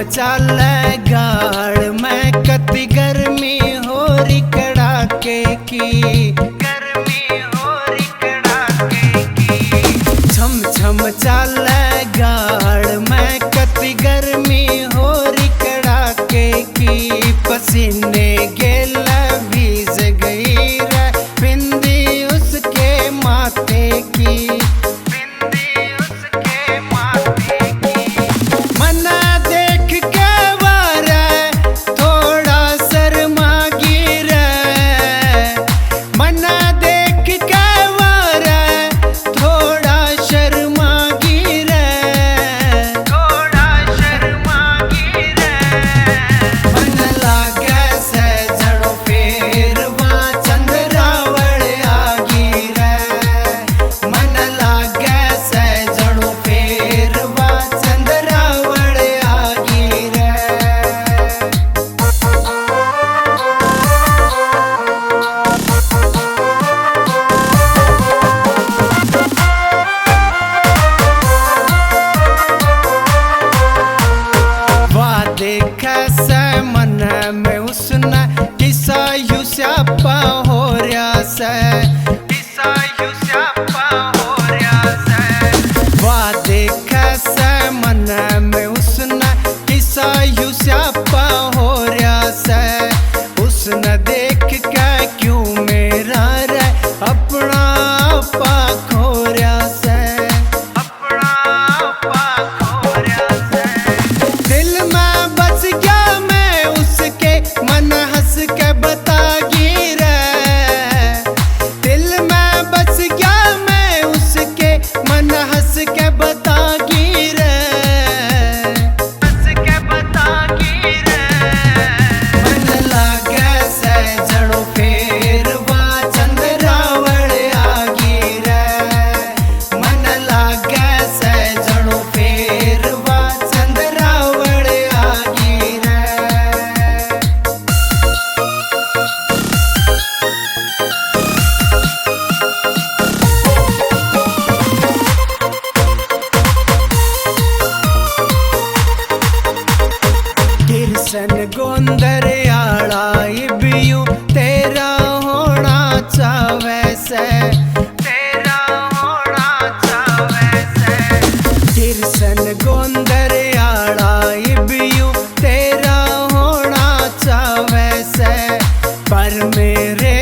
चाले गाड़ में कति गर्मी हो रही कड़ाके की, गर्मी हो रही कड़ाके की। छम छम चाले गाड़ में कति गर्मी हो रही कड़ाके की। पसीने गेला भीज गई रे बिंदी उसके माथे की, बिंदी उसके माथे की। मना देख के वारे थोड़ा शर्मा गिरे, मना देख के वारे थोड़ा शर्मा गिरे, थोड़ा शर्मा गिरे। मन लागे से जड़ो फेरवा चंद्रावल आगी रे, मन लागे से जड़ो फेरवा चंद्रावल आगी रे। वाह देखा से मन में उसने किसा यू स्यापा हो रहा से, किसा यू स्यापा हो रहा से। वाह देखा से मन में उसने किसा यू स्यापा हो रहा से। उसने देख के क्यों मेरा रे अपना आपा खो रहा से, अपना आपा खो रहा से। दिल में बस गया मैं उसके मन हंस के बता गिरे, दिल में बस गया मैं उसके मन हंस के बता गिरे, हंस के बता गिरे। मन लागे से जड़ो फेरवा चंद्रावल आगी रे, मन लागे से जड़ो फेरवा चंद्रावल आगी रे। किरसन गोंदर आड़ा इबियू तेरा होना चावे से, तेरा होना चावे से। किरसन गोंदर आड़ा इबियू तेरा होना चावे से। पर मेरे